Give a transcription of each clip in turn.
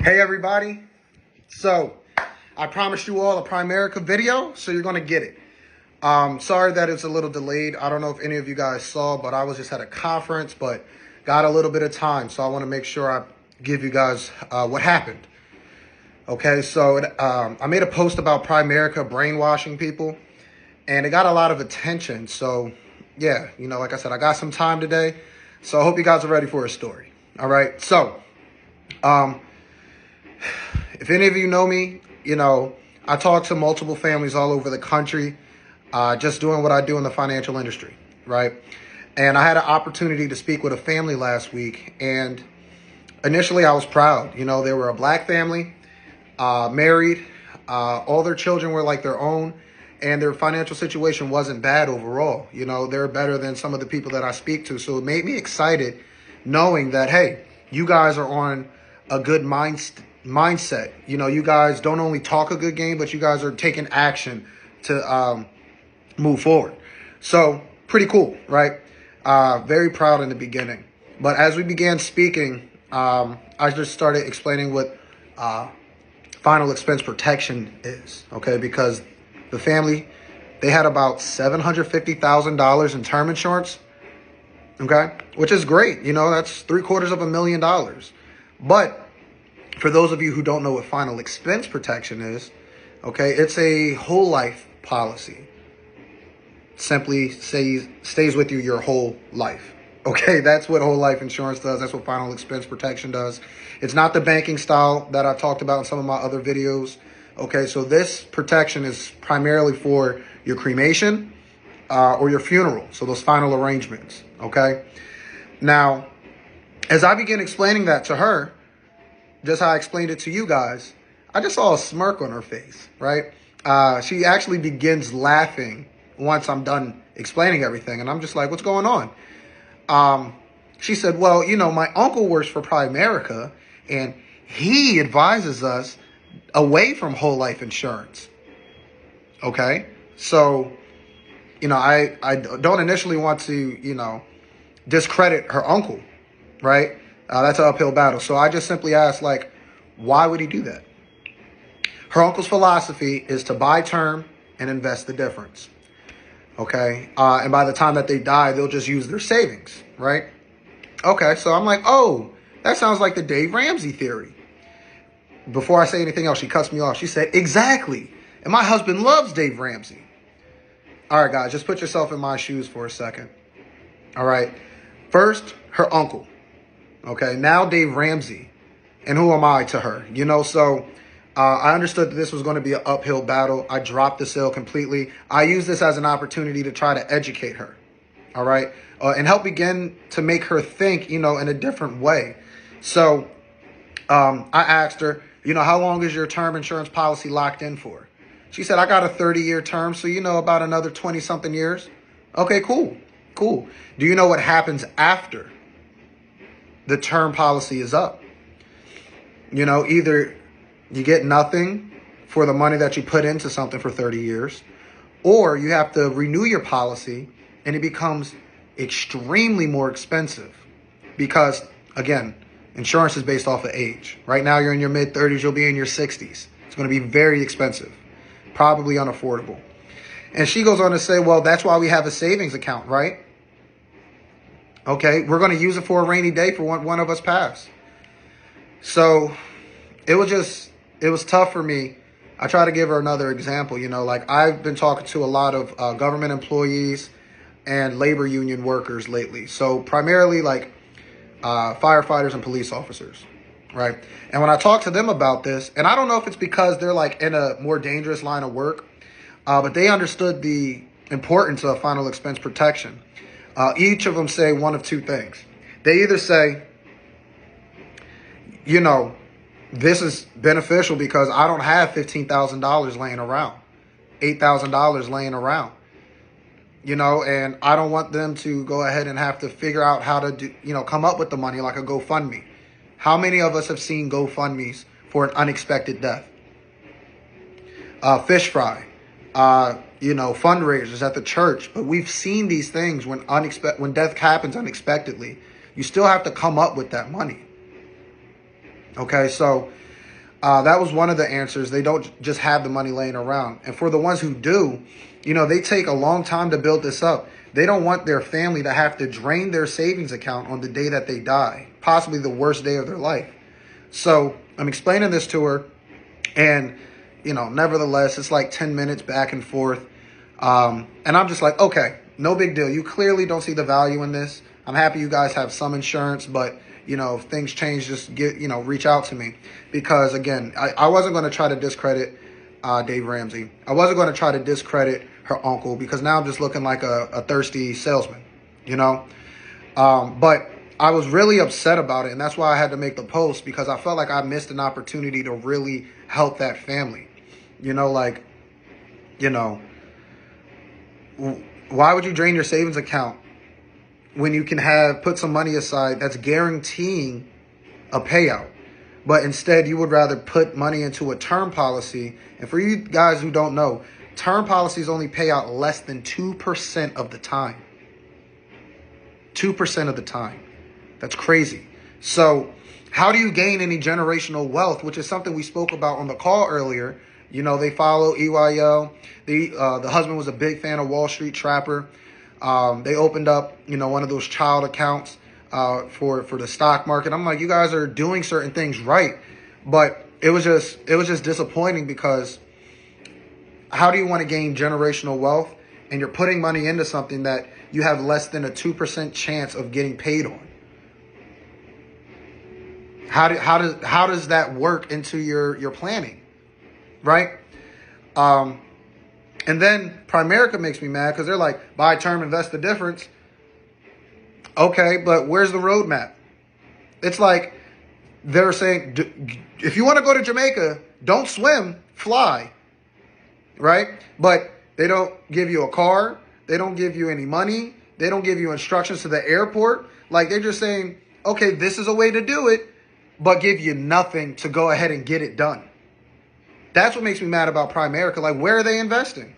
Hey everybody, so I promised you all a Primerica video, so you're gonna get it. Sorry that it's a little delayed. I don't know if any of you guys saw, but I was just at a conference, but got a little bit of time, so I want to make sure I give you guys what happened. Okay, so I made a post about Primerica brainwashing people, and it got a lot of attention. So yeah, like I said, I got some time today, so I hope you guys are ready for a story. All right, so if any of you know me, I talk to multiple families all over the country, just doing what I do in the financial industry, right? And I had an opportunity to speak with a family last week, and initially I was proud. They were a black family, married, all their children were like their own, and their financial situation wasn't bad overall. They're better than some of the people that I speak to. So it made me excited knowing that, hey, you guys are on a good mindset. You guys don't only talk a good game, but you guys are taking action to move forward. So pretty cool, right? Very proud in the beginning. But as we began speaking, I just started explaining what final expense protection is, okay? Because the family, they had about $750,000 in term insurance, okay? Which is great. That's $750,000. But for those of you who don't know what final expense protection is, okay, it's a whole life policy. Simply stays with you your whole life. Okay, that's what whole life insurance does. That's what final expense protection does. It's not the banking style that I talked about in some of my other videos. Okay, so this protection is primarily for your cremation or your funeral. So those final arrangements, okay? Now, as I began explaining that to her, just how I explained it to you guys, I just saw a smirk on her face, right? She actually begins laughing once I'm done explaining everything. And I'm just like, what's going on? She said, well, my uncle works for Primerica, and he advises us away from whole life insurance. Okay? So, I don't initially want to, discredit her uncle, right? That's an uphill battle. So I just simply asked, why would he do that? Her uncle's philosophy is to buy term and invest the difference. Okay. And by the time that they die, they'll just use their savings, right? Okay. So I'm like, oh, that sounds like the Dave Ramsey theory. Before I say anything else, she cuts me off. She said, exactly. And my husband loves Dave Ramsey. All right, guys, just put yourself in my shoes for a second. All right. First, her uncle. Okay. Now Dave Ramsey. And who am I to her? So I understood that this was going to be an uphill battle. I dropped the sale completely. I used this as an opportunity to try to educate her, all right, and help begin to make her think, in a different way. So I asked her, how long is your term insurance policy locked in for? She said, I got a 30-year term, so, about another 20-something years. Okay, cool. Do you know what happens after the term policy is up? Either you get nothing for the money that you put into something for 30 years, or you have to renew your policy and it becomes extremely more expensive because, again, insurance is based off of age. Right now, you're in your mid-30s, you'll be in your 60s. It's going to be very expensive, probably unaffordable. And she goes on to say, well, that's why we have a savings account, right? Okay, we're going to use it for a rainy day for one of us pass. So it was tough for me. I try to give her another example, I've been talking to a lot of government employees and labor union workers lately. So primarily firefighters and police officers, right? And when I talk to them about this, and I don't know if it's because they're in a more dangerous line of work, but they understood the importance of final expense protection. Each of them say one of two things. They either say, this is beneficial because I don't have $15,000 laying around, $8,000 laying around, and I don't want them to go ahead and have to figure out how to do, come up with the money like a GoFundMe. How many of us have seen GoFundMes for an unexpected death? Fish fry, fundraisers at the church. But we've seen these things when death happens unexpectedly. You still have to come up with that money. Okay, so That was one of the answers. They don't just have the money laying around. And for the ones who do, they take a long time to build this up. They don't want their family to have to drain their savings account on the day that they die, possibly the worst day of their life. So I'm explaining this to her, and, nevertheless, it's like 10 minutes back and forth. And I'm just like, okay, no big deal. You clearly don't see the value in this. I'm happy you guys have some insurance, but if things change, just reach out to me. Because again, I wasn't going to try to discredit Dave Ramsey. I wasn't going to try to discredit her uncle, because now I'm just looking like a thirsty salesman, But I was really upset about it, and that's why I had to make the post, because I felt like I missed an opportunity to really help that family. Why would you drain your savings account when you can put some money aside that's guaranteeing a payout? But instead, you would rather put money into a term policy. And for you guys who don't know, term policies only pay out less than 2% of the time. 2% of the time. That's crazy. So how do you gain any generational wealth, which is something we spoke about on the call earlier? They follow EYL. The husband was a big fan of Wall Street Trapper. They opened up, one of those child accounts for the stock market. I'm like, you guys are doing certain things right, but it was just disappointing, because how do you want to gain generational wealth and you're putting money into something that you have less than a 2% chance of getting paid on? How does that work into your planning, right? And then Primerica makes me mad, because they're like, buy term, invest the difference. Okay, but where's the roadmap? It's like they're saying, if you want to go to Jamaica, don't swim, fly, right? But they don't give you a car. They don't give you any money. They don't give you instructions to the airport. Like, they're just saying, okay, this is a way to do it, but give you nothing to go ahead and get it done. That's what makes me mad about Primerica. Like, where are they investing?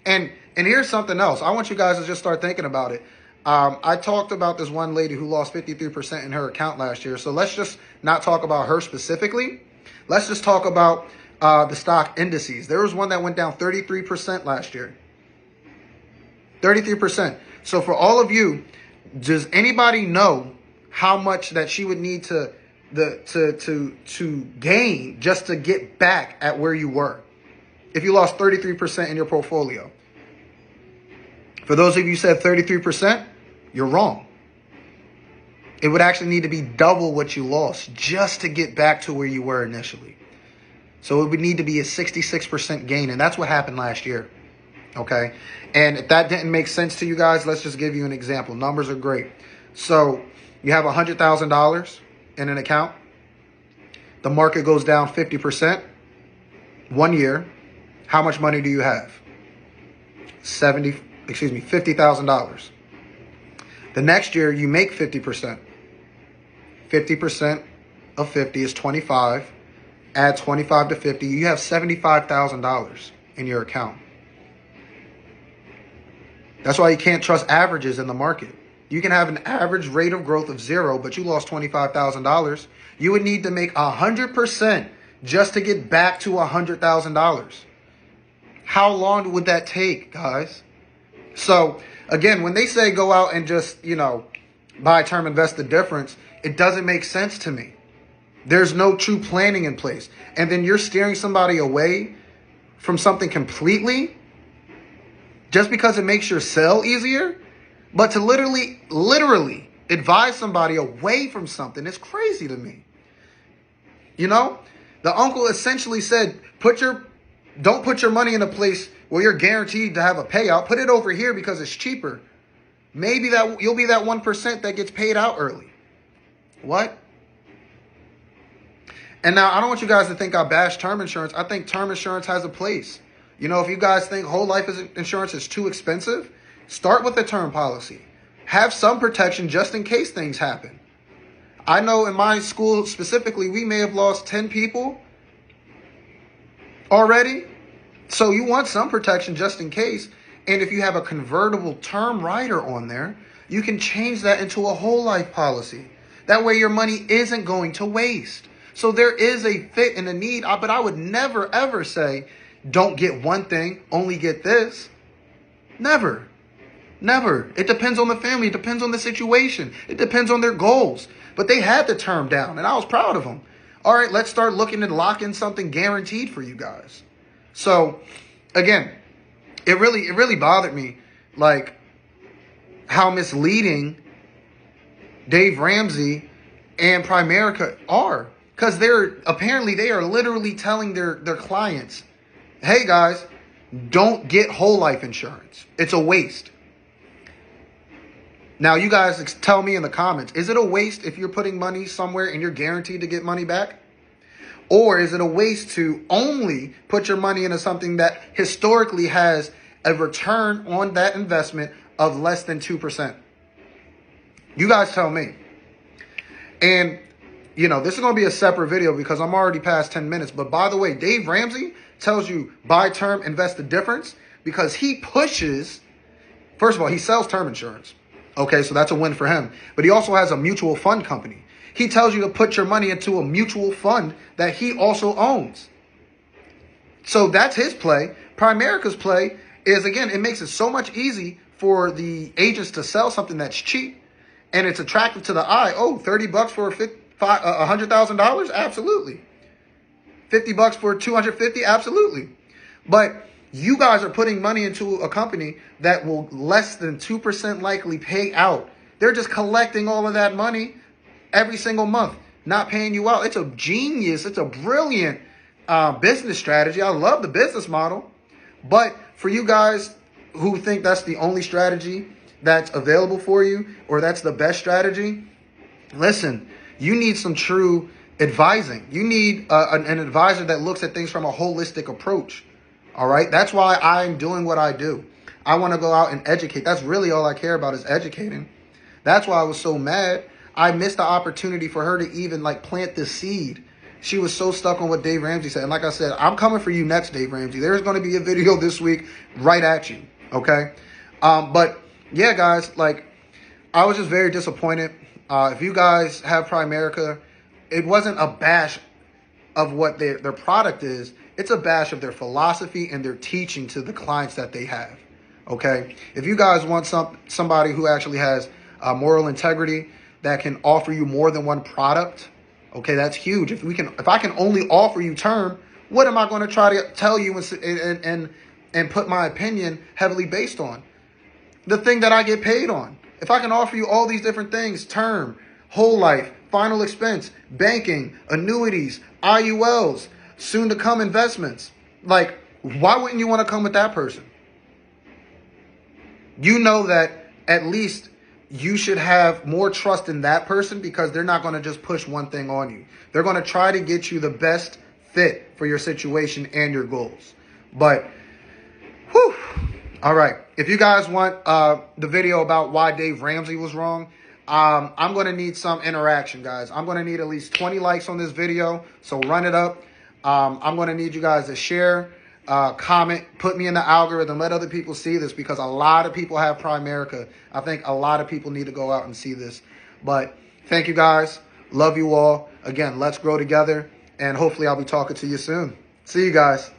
And here's something else. I want you guys to just start thinking about it. I talked about this one lady who lost 53% in her account last year. So let's just not talk about her specifically. Let's just talk about the stock indices. There was one that went down 33% last year. 33%. So for all of you, does anybody know how much that she would need to gain just to get back at where you were if you lost 33% in your portfolio? For those of you who said 33%, you're wrong. It would actually need to be double what you lost just to get back to where you were initially. So it would need to be a 66% gain, and that's what happened last year. Okay? And if that didn't make sense to you guys, let's just give you an example. Numbers are great. So you have $100,000 in an account. The market goes down 50%. 1 year. How much money do you have? $50,000. The next year you make 50%. 50% of 50 is 25. Add 25 to 50. You have $75,000 in your account. That's why you can't trust averages in the market. You can have an average rate of growth of 0, but you lost $25,000. You would need to make 100% just to get back to $100,000. How long would that take, guys? So, again, when they say go out and just, buy term, invest the difference, it doesn't make sense to me. There's no true planning in place. And then you're steering somebody away from something completely just because it makes your sell easier. But to literally advise somebody away from something is crazy to me. The uncle essentially said, don't put your money in a place where you're guaranteed to have a payout. Put it over here because it's cheaper. Maybe that you'll be that 1% that gets paid out early. What? And now I don't want you guys to think I bash term insurance. I think term insurance has a place. If you guys think whole life insurance is too expensive, start with a term policy. Have some protection just in case things happen. I know in my school specifically, we may have lost 10 people already. So you want some protection just in case. And if you have a convertible term rider on there, you can change that into a whole life policy. That way your money isn't going to waste. So there is a fit and a need, but I would never, ever say, don't get one thing, only get this. Never. Never. It depends on the family. It depends on the situation. It depends on their goals. But they had the term down, and I was proud of them. All right, let's start looking to lock in something guaranteed for you guys. So, again, it really bothered me, like, how misleading Dave Ramsey and Primerica are. Because they are literally telling their clients, hey guys, don't get whole life insurance. It's a waste. Now, you guys tell me in the comments, is it a waste if you're putting money somewhere and you're guaranteed to get money back? Or is it a waste to only put your money into something that historically has a return on that investment of less than 2%? You guys tell me. And, this is going to be a separate video because I'm already past 10 minutes. But by the way, Dave Ramsey tells you buy term, invest the difference, because he pushes, first of all, he sells term insurance. Okay, so that's a win for him. But he also has a mutual fund company. He tells you to put your money into a mutual fund that he also owns. So that's his play. Primerica's play is, again, it makes it so much easy for the agents to sell something that's cheap and it's attractive to the eye. Oh, $30 for $100,000? Absolutely. $50 for $250? Absolutely. But you guys are putting money into a company that will less than 2% likely pay out. They're just collecting all of that money every single month, not paying you out. It's a genius. It's a brilliant business strategy. I love the business model. But for you guys who think that's the only strategy that's available for you, or that's the best strategy, listen, you need some true advising. You need an advisor that looks at things from a holistic approach. All right. That's why I'm doing what I do. I want to go out and educate. That's really all I care about, is educating. That's why I was so mad. I missed the opportunity for her to even plant the seed. She was so stuck on what Dave Ramsey said. And like I said, I'm coming for you next, Dave Ramsey. There's going to be a video this week right at you. Okay. But yeah, guys, I was just very disappointed. If you guys have Primerica, it wasn't a bash of what their product is. It's a bash of their philosophy and their teaching to the clients that they have. Okay. If you guys want somebody who actually has moral integrity that can offer you more than one product, okay, that's huge. If I can only offer you term, what am I going to try to tell you and put my opinion heavily based on? The thing that I get paid on. If I can offer you all these different things, term, whole life, final expense, banking, annuities, IULs, soon to come investments, why wouldn't you want to come with that person? You know that at least you should have more trust in that person, because they're not going to just push one thing on you. They're going to try to get you the best fit for your situation and your goals. But, whew. All right. If you guys want the video about why Dave Ramsey was wrong, I'm going to need some interaction, guys. I'm going to need at least 20 likes on this video. So run it up. I'm going to need you guys to share, comment, put me in the algorithm, let other people see this, because a lot of people have Primerica. I think a lot of people need to go out and see this. But thank you, guys. Love you all. Again, let's grow together. And hopefully I'll be talking to you soon. See you guys.